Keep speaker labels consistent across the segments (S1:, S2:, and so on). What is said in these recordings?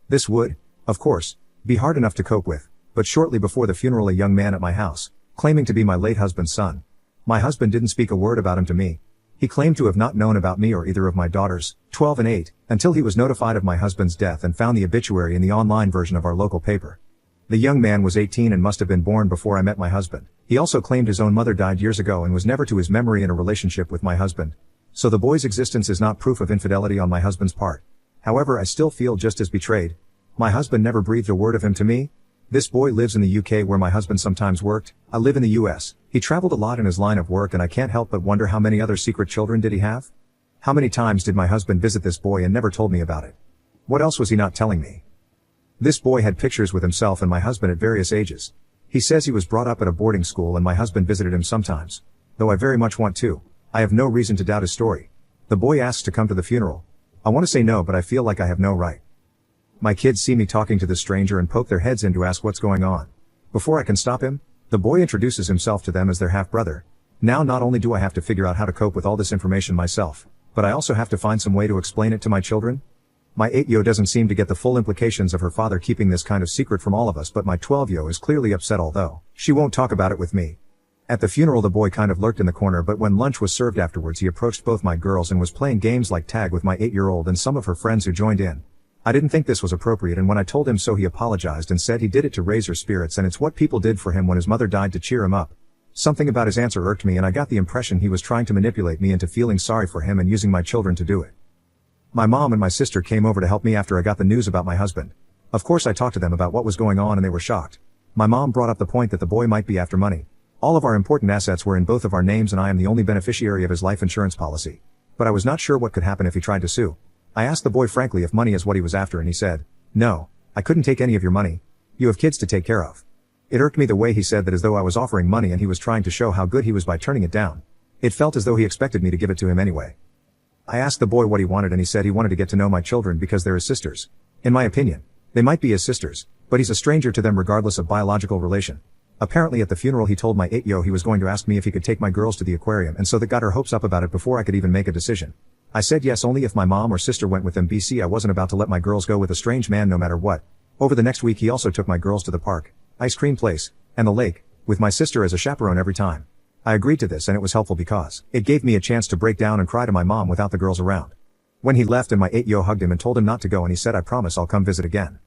S1: This would, of course, be hard enough to cope with, but shortly before the funeral a young man at my house, claiming to be my late husband's son. My husband didn't speak a word about him to me. He claimed to have not known about me or either of my daughters, 12 and 8, until he was notified of my husband's death and found the obituary in the online version of our local paper. The young man was 18 and must have been born before I met my husband. He also claimed his own mother died years ago and was never to his memory in a relationship with my husband. So the boy's existence is not proof of infidelity on my husband's part. However, I still feel just as betrayed. My husband never breathed a word of him to me. This boy lives in the UK where my husband sometimes worked. I live in the US. He traveled a lot in his line of work and I can't help but wonder how many other secret children did he have? How many times did my husband visit this boy and never told me about it? What else was he not telling me? This boy had pictures with himself and my husband at various ages. He says he was brought up at a boarding school and my husband visited him sometimes. Though I very much want to. I have no reason to doubt his story. The boy asks to come to the funeral. I want to say no, but I feel like I have no right. My kids see me talking to this stranger and poke their heads in to ask what's going on. Before I can stop him, the boy introduces himself to them as their half-brother. Now not only do I have to figure out how to cope with all this information myself, but I also have to find some way to explain it to my children. My 8-yo doesn't seem to get the full implications of her father keeping this kind of secret from all of us, but my 12-yo is clearly upset, although she won't talk about it with me. At the funeral the boy kind of lurked in the corner, but when lunch was served afterwards he approached both my girls and was playing games like tag with my 8-year-old and some of her friends who joined in. I didn't think this was appropriate, and when I told him so he apologized and said he did it to raise her spirits and it's what people did for him when his mother died, to cheer him up. Something about his answer irked me and I got the impression he was trying to manipulate me into feeling sorry for him and using my children to do it. My mom and my sister came over to help me after I got the news about my husband. Of course I talked to them about what was going on and they were shocked. My mom brought up the point that the boy might be after money. All of our important assets were in both of our names and I am the only beneficiary of his life insurance policy. But I was not sure what could happen if he tried to sue. I asked the boy frankly if money is what he was after and he said, "No, I couldn't take any of your money. You have kids to take care of." It irked me the way he said that, as though I was offering money and he was trying to show how good he was by turning it down. It felt as though he expected me to give it to him anyway. I asked the boy what he wanted and he said he wanted to get to know my children because they're his sisters. In my opinion, they might be his sisters, but he's a stranger to them regardless of biological relation. Apparently at the funeral he told my 8-yo he was going to ask me if he could take my girls to the aquarium, and so that got her hopes up about it before I could even make a decision. I said yes only if my mom or sister went with them. I wasn't about to let my girls go with a strange man no matter what. Over the next week he also took my girls to the park, ice cream place, and the lake, with my sister as a chaperone every time. I agreed to this and it was helpful because it gave me a chance to break down and cry to my mom without the girls around. When he left and my 8-yo hugged him and told him not to go and he said, "I promise I'll come visit again."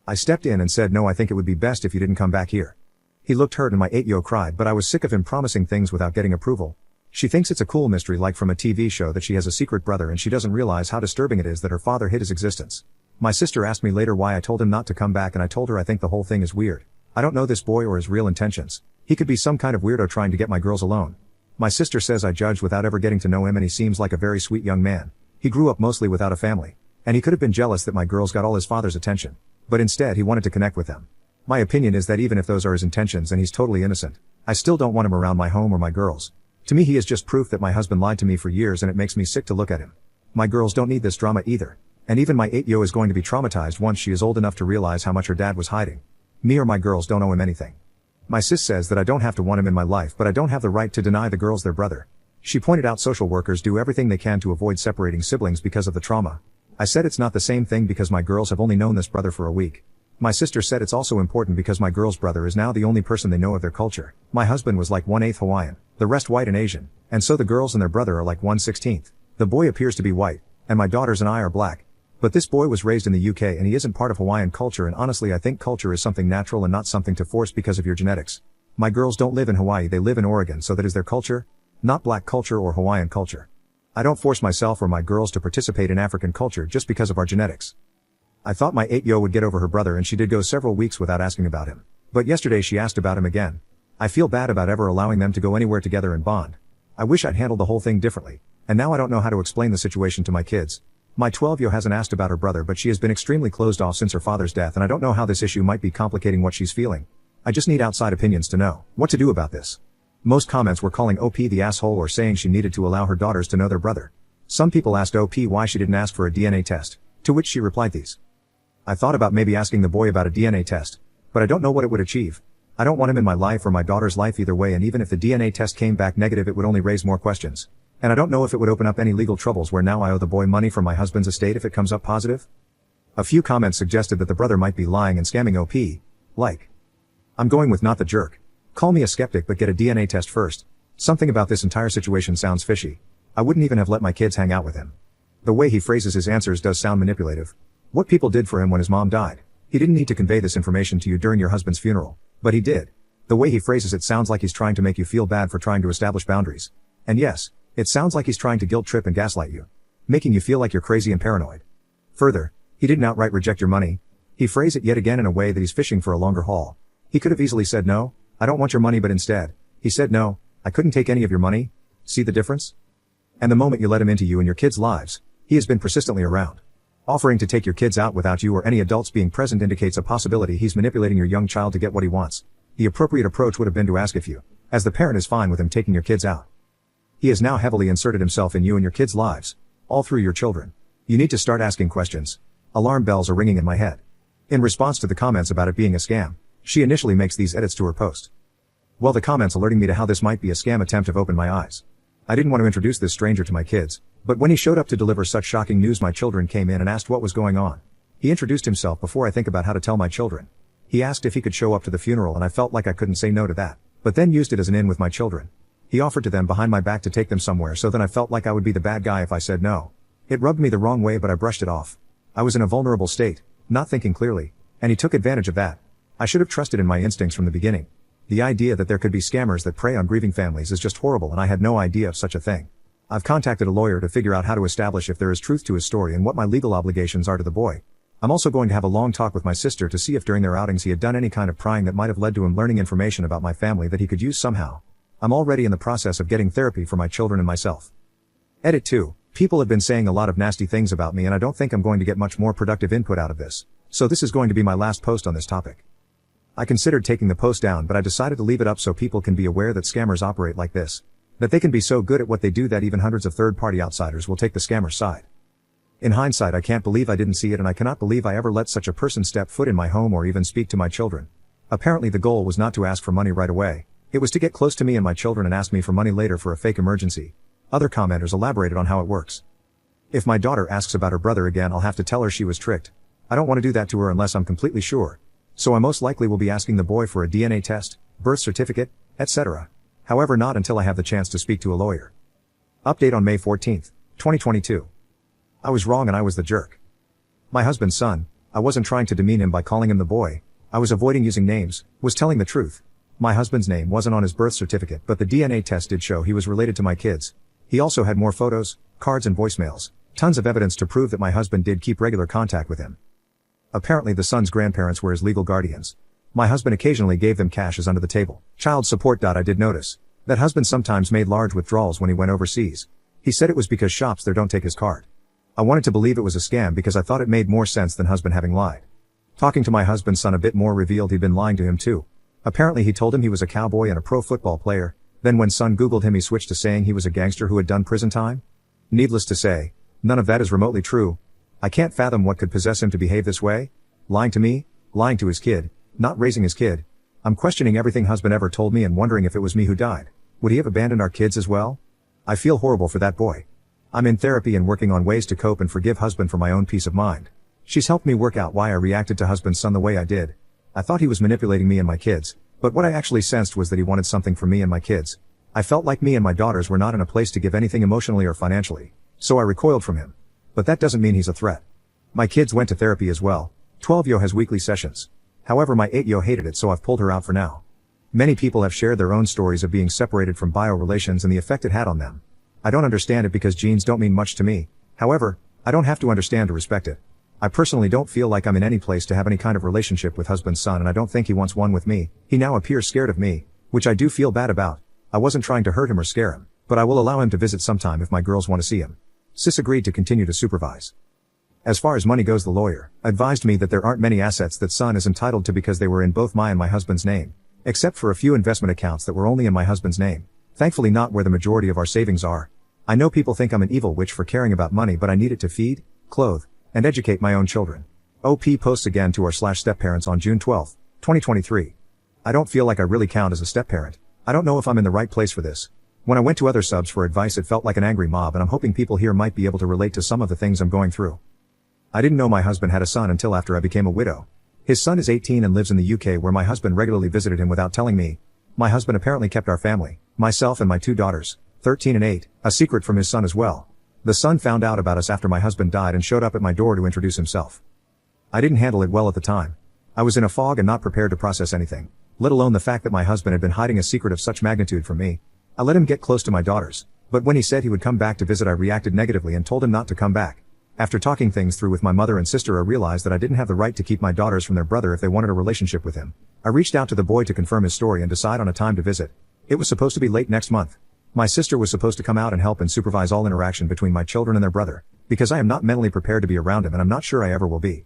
S1: I stepped in and said, "No, I think it would be best if you didn't come back here." He looked hurt and my 8-yo cried, but I was sick of him promising things without getting approval. She thinks it's a cool mystery like from a TV show that she has a secret brother, and she doesn't realize how disturbing it is that her father hid his existence. My sister asked me later why I told him not to come back and I told her I think the whole thing is weird. I don't know this boy or his real intentions. He could be some kind of weirdo trying to get my girls alone. My sister says I judged without ever getting to know him and he seems like a very sweet young man. He grew up mostly without a family. And he could have been jealous that my girls got all his father's attention. But instead he wanted to connect with them. My opinion is that even if those are his intentions and he's totally innocent, I still don't want him around my home or my girls. To me he is just proof that my husband lied to me for years and it makes me sick to look at him. My girls don't need this drama either. And even my 8-yo is going to be traumatized once she is old enough to realize how much her dad was hiding. Me or my girls don't owe him anything. My sis says that I don't have to want him in my life, but I don't have the right to deny the girls their brother. She pointed out social workers do everything they can to avoid separating siblings because of the trauma. I said it's not the same thing because my girls have only known this brother for a week. My sister said it's also important because my girl's brother is now the only person they know of their culture. My husband was like 1/8 Hawaiian, the rest white and Asian, and so the girls and their brother are like 1/16. The boy appears to be white, and my daughters and I are black. But this boy was raised in the UK and he isn't part of Hawaiian culture, and honestly I think culture is something natural and not something to force because of your genetics. My girls don't live in Hawaii, they live in Oregon, so that is their culture, not black culture or Hawaiian culture. I don't force myself or my girls to participate in African culture just because of our genetics. I thought my 8-yo would get over her brother and she did go several weeks without asking about him. But yesterday she asked about him again. I feel bad about ever allowing them to go anywhere together and bond. I wish I'd handled the whole thing differently. And now I don't know how to explain the situation to my kids. My 12-yo hasn't asked about her brother, but she has been extremely closed off since her father's death, and I don't know how this issue might be complicating what she's feeling. I just need outside opinions to know what to do about this. Most comments were calling OP the asshole or saying she needed to allow her daughters to know their brother. Some people asked OP why she didn't ask for a DNA test, to which she replied these. I thought about maybe asking the boy about a DNA test, but I don't know what it would achieve. I don't want him in my life or my daughter's life either way, and even if the DNA test came back negative it would only raise more questions. And I don't know if it would open up any legal troubles where now I owe the boy money from my husband's estate if it comes up positive. A few comments suggested that the brother might be lying and scamming OP. Like, I'm going with not the jerk. Call me a skeptic but get a DNA test first. Something about this entire situation sounds fishy. I wouldn't even have let my kids hang out with him. The way he phrases his answers does sound manipulative. What people did for him when his mom died. He didn't need to convey this information to you during your husband's funeral, but he did. The way he phrases it sounds like he's trying to make you feel bad for trying to establish boundaries. And yes, it sounds like he's trying to guilt trip and gaslight you, making you feel like you're crazy and paranoid. Further, he didn't outright reject your money. He phrased it yet again in a way that he's fishing for a longer haul. He could have easily said no, I don't want your money, but instead, he said no, I couldn't take any of your money. See the difference? And the moment you let him into you and your kids' lives, he has been persistently around. Offering to take your kids out without you or any adults being present indicates a possibility he's manipulating your young child to get what he wants. The appropriate approach would have been to ask if you, as the parent, is fine with him taking your kids out. He has now heavily inserted himself in you and your kids' lives, all through your children. You need to start asking questions. Alarm bells are ringing in my head. In response to the comments about it being a scam, she initially makes these edits to her post. Well, the comments alerting me to how this might be a scam attempt have opened my eyes. I didn't want to introduce this stranger to my kids, but when he showed up to deliver such shocking news, my children came in and asked what was going on. He introduced himself before I think about how to tell my children. He asked if he could show up to the funeral, and I felt like I couldn't say no to that, but then used it as an in with my children. He offered to them behind my back to take them somewhere, so then I felt like I would be the bad guy if I said no. It rubbed me the wrong way, but I brushed it off. I was in a vulnerable state, not thinking clearly, and he took advantage of that. I should have trusted in my instincts from the beginning. The idea that there could be scammers that prey on grieving families is just horrible, and I had no idea of such a thing. I've contacted a lawyer to figure out how to establish if there is truth to his story and what my legal obligations are to the boy. I'm also going to have a long talk with my sister to see if during their outings he had done any kind of prying that might have led to him learning information about my family that he could use somehow. I'm already in the process of getting therapy for my children and myself. Edit 2. People have been saying a lot of nasty things about me, and I don't think I'm going to get much more productive input out of this. So this is going to be my last post on this topic. I considered taking the post down, but I decided to leave it up so people can be aware that scammers operate like this. That they can be so good at what they do that even hundreds of third-party outsiders will take the scammer's side. In hindsight, I can't believe I didn't see it, and I cannot believe I ever let such a person step foot in my home or even speak to my children. Apparently the goal was not to ask for money right away. It was to get close to me and my children and ask me for money later for a fake emergency. Other commenters elaborated on how it works. If my daughter asks about her brother again, I'll have to tell her she was tricked. I don't want to do that to her unless I'm completely sure. So I most likely will be asking the boy for a DNA test, birth certificate, etc. However, not until I have the chance to speak to a lawyer. Update on May 14th, 2022. I was wrong and I was the jerk. My husband's son, I wasn't trying to demean him by calling him the boy. I was avoiding using names, was telling the truth. My husband's name wasn't on his birth certificate, but the DNA test did show he was related to my kids. He also had more photos, cards and voicemails, tons of evidence to prove that my husband did keep regular contact with him. Apparently the son's grandparents were his legal guardians. My husband occasionally gave them cash as under the table child support. I did notice that husband sometimes made large withdrawals when he went overseas. He said it was because shops there don't take his card. I wanted to believe it was a scam because I thought it made more sense than husband having lied. Talking to my husband's son a bit more revealed he'd been lying to him too. Apparently he told him he was a cowboy and a pro football player. Then when son googled him, he switched to saying he was a gangster who had done prison time. Needless to say, none of that is remotely true. I can't fathom what could possess him to behave this way. Lying to me, lying to his kid, not raising his kid. I'm questioning everything husband ever told me and wondering if it was me who died. Would he have abandoned our kids as well? I feel horrible for that boy. I'm in therapy and working on ways to cope and forgive husband for my own peace of mind. She's helped me work out why I reacted to husband's son the way I did. I thought he was manipulating me and my kids, but what I actually sensed was that he wanted something from me and my kids. I felt like me and my daughters were not in a place to give anything emotionally or financially, so I recoiled from him. But that doesn't mean he's a threat. My kids went to therapy as well. 12-yo has weekly sessions. However, my 8-yo hated it, so I've pulled her out for now. Many people have shared their own stories of being separated from bio relations and the effect it had on them. I don't understand it because genes don't mean much to me. However, I don't have to understand to respect it. I personally don't feel like I'm in any place to have any kind of relationship with husband's son, and I don't think he wants one with me. He now appears scared of me, which I do feel bad about. I wasn't trying to hurt him or scare him, but I will allow him to visit sometime if my girls want to see him. Sis agreed to continue to supervise. As far as money goes, the lawyer advised me that there aren't many assets that son is entitled to because they were in both my and my husband's name, except for a few investment accounts that were only in my husband's name. Thankfully not where the majority of our savings are. I know people think I'm an evil witch for caring about money, but I need it to feed, clothe, and educate my own children. OP posts again to our /stepparents on June 12, 2023. I don't feel like I really count as a stepparent. I don't know if I'm in the right place for this. When I went to other subs for advice, it felt like an angry mob, and I'm hoping people here might be able to relate to some of the things I'm going through. I didn't know my husband had a son until after I became a widow. His son is 18 and lives in the UK, where my husband regularly visited him without telling me. My husband apparently kept our family, myself and my 2 daughters, 13 and 8, a secret from his son as well. The son found out about us after my husband died and showed up at my door to introduce himself. I didn't handle it well at the time. I was in a fog and not prepared to process anything, let alone the fact that my husband had been hiding a secret of such magnitude from me. I let him get close to my daughters, but when he said he would come back to visit, I reacted negatively and told him not to come back. After talking things through with my mother and sister, I realized that I didn't have the right to keep my daughters from their brother if they wanted a relationship with him. I reached out to the boy to confirm his story and decide on a time to visit. It was supposed to be late next month. My sister was supposed to come out and help and supervise all interaction between my children and their brother, because I am not mentally prepared to be around him and I'm not sure I ever will be.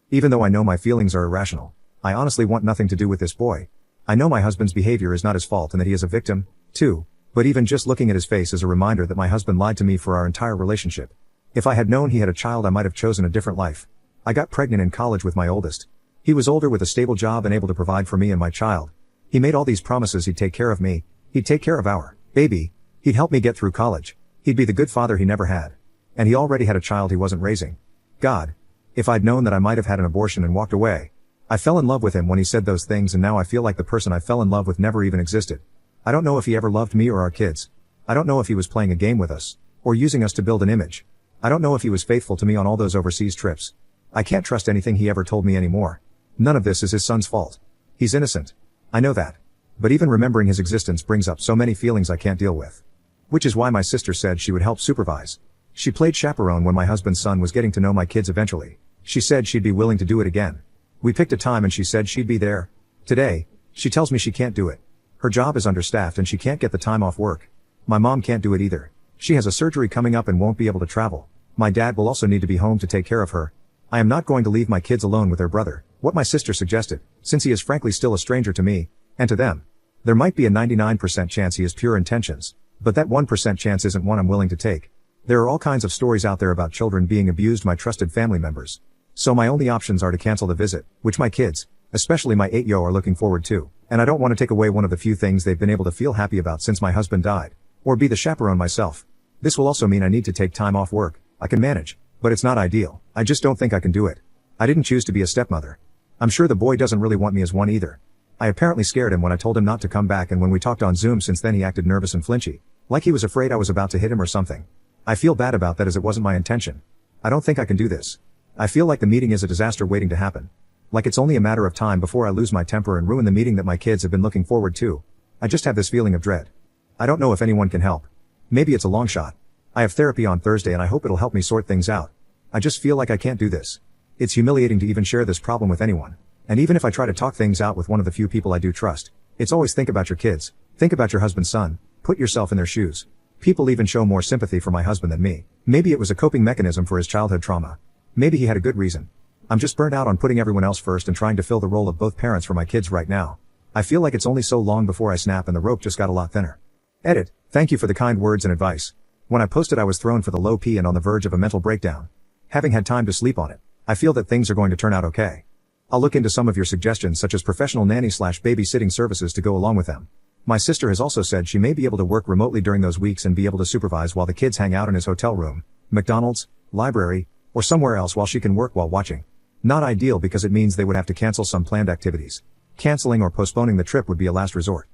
S1: Even though I know my feelings are irrational, I honestly want nothing to do with this boy. I know my husband's behavior is not his fault and that he is a victim, too, but even just looking at his face is a reminder that my husband lied to me for our entire relationship. If I had known he had a child, I might have chosen a different life. I got pregnant in college with my oldest. He was older with a stable job and able to provide for me and my child. He made all these promises: he'd take care of me, he'd take care of our baby, he'd help me get through college, he'd be the good father he never had. And he already had a child he wasn't raising. God. If I'd known that, I might have had an abortion and walked away. I fell in love with him when he said those things, and now I feel like the person I fell in love with never even existed. I don't know if he ever loved me or our kids. I don't know if he was playing a game with us, or using us to build an image. I don't know if he was faithful to me on all those overseas trips. I can't trust anything he ever told me anymore. None of this is his son's fault. He's innocent. I know that. But even remembering his existence brings up so many feelings I can't deal with. Which is why my sister said she would help supervise. She played chaperone when my husband's son was getting to know my kids eventually. She said she'd be willing to do it again. We picked a time and she said she'd be there. Today, she tells me she can't do it. Her job is understaffed and she can't get the time off work. My mom can't do it either. She has a surgery coming up and won't be able to travel. My dad will also need to be home to take care of her. I am not going to leave my kids alone with their brother, what my sister suggested, since he is frankly still a stranger to me, and to them. There might be a 99% chance he has pure intentions, but that 1% chance isn't one I'm willing to take. There are all kinds of stories out there about children being abused by trusted family members. So my only options are to cancel the visit, which my kids, especially my 8-yo, are looking forward to, and I don't want to take away one of the few things they've been able to feel happy about since my husband died, or be the chaperone myself. This will also mean I need to take time off work. I can manage, but it's not ideal. I just don't think I can do it. I didn't choose to be a stepmother. I'm sure the boy doesn't really want me as one either. I apparently scared him when I told him not to come back, and when we talked on Zoom since then he acted nervous and flinchy, like he was afraid I was about to hit him or something. I feel bad about that, as it wasn't my intention. I don't think I can do this. I feel like the meeting is a disaster waiting to happen. Like it's only a matter of time before I lose my temper and ruin the meeting that my kids have been looking forward to. I just have this feeling of dread. I don't know if anyone can help. Maybe it's a long shot. I have therapy on Thursday and I hope it'll help me sort things out. I just feel like I can't do this. It's humiliating to even share this problem with anyone. And even if I try to talk things out with one of the few people I do trust, it's always think about your kids, think about your husband's son, put yourself in their shoes. People even show more sympathy for my husband than me. Maybe it was a coping mechanism for his childhood trauma. Maybe he had a good reason. I'm just burnt out on putting everyone else first and trying to fill the role of both parents for my kids right now. I feel like it's only so long before I snap and the rope just got a lot thinner. Edit. Thank you for the kind words and advice. When I posted I was thrown for the low P and on the verge of a mental breakdown. Having had time to sleep on it, I feel that things are going to turn out okay. I'll look into some of your suggestions, such as professional nanny/babysitting services, to go along with them. My sister has also said she may be able to work remotely during those weeks and be able to supervise while the kids hang out in his hotel room, McDonald's, library, or somewhere else while she can work while watching. Not ideal because it means they would have to cancel some planned activities. Canceling or postponing the trip would be a last resort.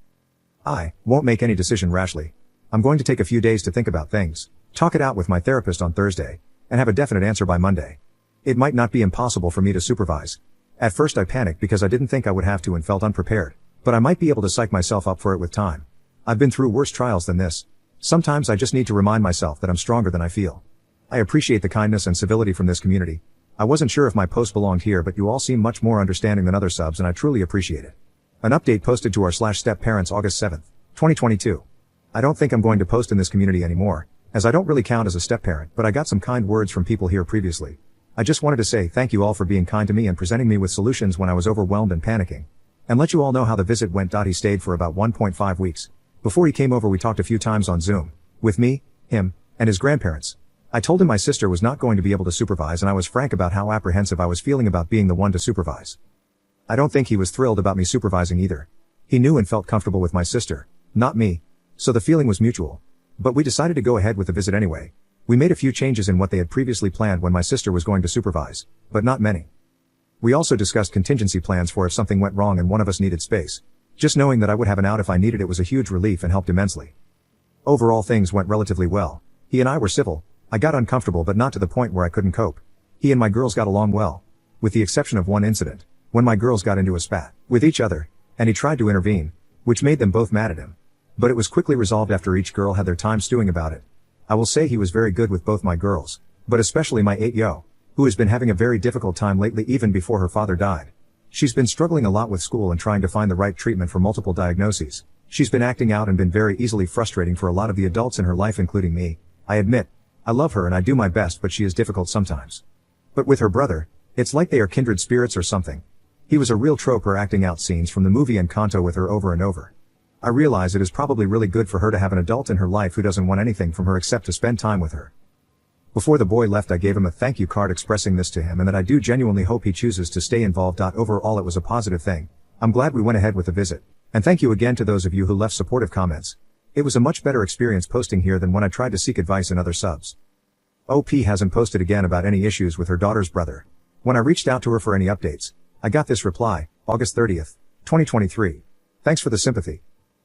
S1: I won't make any decision rashly. I'm going to take a few days to think about things, talk it out with my therapist on Thursday, and have a definite answer by Monday. It might not be impossible for me to supervise. At first I panicked because I didn't think I would have to and felt unprepared, but I might be able to psych myself up for it with time. I've been through worse trials than this. Sometimes I just need to remind myself that I'm stronger than I feel. I appreciate the kindness and civility from this community. I wasn't sure if my post belonged here, but you all seem much more understanding than other subs and I truly appreciate it. An update posted to our /stepparents August 7th, 2022. I don't think I'm going to post in this community anymore, as I don't really count as a step-parent, but I got some kind words from people here previously. I just wanted to say thank you all for being kind to me and presenting me with solutions when I was overwhelmed and panicking. And let you all know how the visit went. He stayed for about 1.5 weeks. Before he came over we talked a few times on Zoom, with me, him, and his grandparents. I told him my sister was not going to be able to supervise and I was frank about how apprehensive I was feeling about being the one to supervise. I don't think he was thrilled about me supervising either. He knew and felt comfortable with my sister, not me, so the feeling was mutual. But we decided to go ahead with the visit anyway. We made a few changes in what they had previously planned when my sister was going to supervise, but not many. We also discussed contingency plans for if something went wrong and one of us needed space. Just knowing that I would have an out if I needed it was a huge relief and helped immensely. Overall things went relatively well. He and I were civil. I got uncomfortable but not to the point where I couldn't cope. He and my girls got along well. With the exception of one incident, when my girls got into a spat with each other, and he tried to intervene, which made them both mad at him. But it was quickly resolved after each girl had their time stewing about it. I will say he was very good with both my girls, but especially my 8-yo, who has been having a very difficult time lately even before her father died. She's been struggling a lot with school and trying to find the right treatment for multiple diagnoses. She's been acting out and been very easily frustrating for a lot of the adults in her life including me. I admit, I love her and I do my best but she is difficult sometimes. But with her brother, it's like they are kindred spirits or something. He was a real trope, her acting out scenes from the movie Encanto with her over and over. I realize it is probably really good for her to have an adult in her life who doesn't want anything from her except to spend time with her. Before the boy left I gave him a thank you card expressing this to him and that I do genuinely hope he chooses to stay involved. Overall it was a positive thing. I'm glad we went ahead with the visit. And thank you again to those of you who left supportive comments. It was a much better experience posting here than when I tried to seek advice in other subs. OP hasn't posted again about any issues with her daughter's brother. When I reached out to her for any updates, I got this reply, August 30th, 2023. Thanks for the sympathy.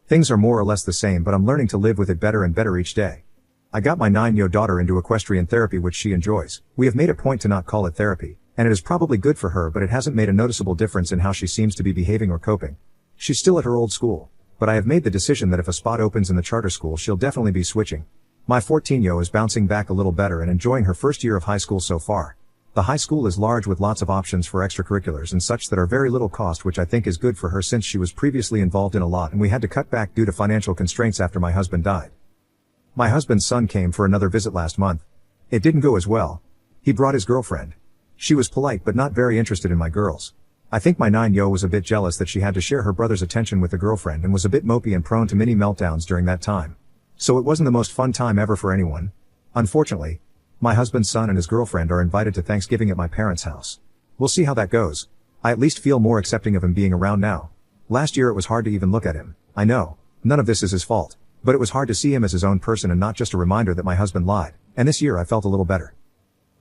S1: Things are more or less the same but I'm learning to live with it better and better each day. I got my 9-yo daughter into equestrian therapy which she enjoys. We have made a point to not call it therapy, and it is probably good for her but it hasn't made a noticeable difference in how she seems to be behaving or coping. She's still at her old school, but I have made the decision that if a spot opens in the charter school she'll definitely be switching. My 14-yo is bouncing back a little better and enjoying her first year of high school so far. The high school is large with lots of options for extracurriculars and such that are very little cost which I think is good for her since she was previously involved in a lot and we had to cut back due to financial constraints after my husband died. My husband's son came for another visit last month. It didn't go as well. He brought his girlfriend. She was polite but not very interested in my girls. I think my 9-yo was a bit jealous that she had to share her brother's attention with the girlfriend and was a bit mopey and prone to mini meltdowns during that time. So it wasn't the most fun time ever for anyone. Unfortunately, my husband's son and his girlfriend are invited to Thanksgiving at my parents' house. We'll see how that goes. I at least feel more accepting of him being around now. Last year it was hard to even look at him. I know, none of this is his fault, but it was hard to see him as his own person and not just a reminder that my husband lied, and this year I felt a little better.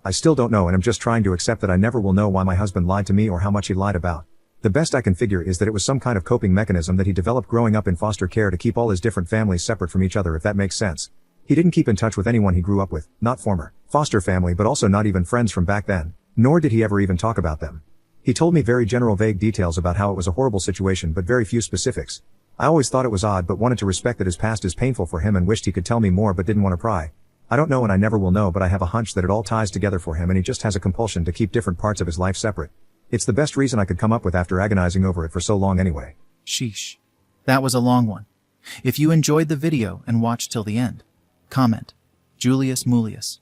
S1: I still don't know and I'm just trying to accept that I never will know why my husband lied to me or how much he lied about. The best I can figure is that it was some kind of coping mechanism that he developed growing up in foster care to keep all his different families separate from each other, if that makes sense. He didn't keep in touch with anyone he grew up with, not former foster family but also not even friends from back then, nor did he ever even talk about them. He told me very general vague details about how it was a horrible situation but very few specifics. I always thought it was odd but wanted to respect that his past is painful for him and wished he could tell me more but didn't want to pry. I don't know and I never will know but I have a hunch that it all ties together for him and he just has a compulsion to keep different parts of his life separate. It's the best reason I could come up with after agonizing over it for so long anyway.
S2: Sheesh. That was a long one. If you enjoyed the video and watched till the end, comment Julius Mulius.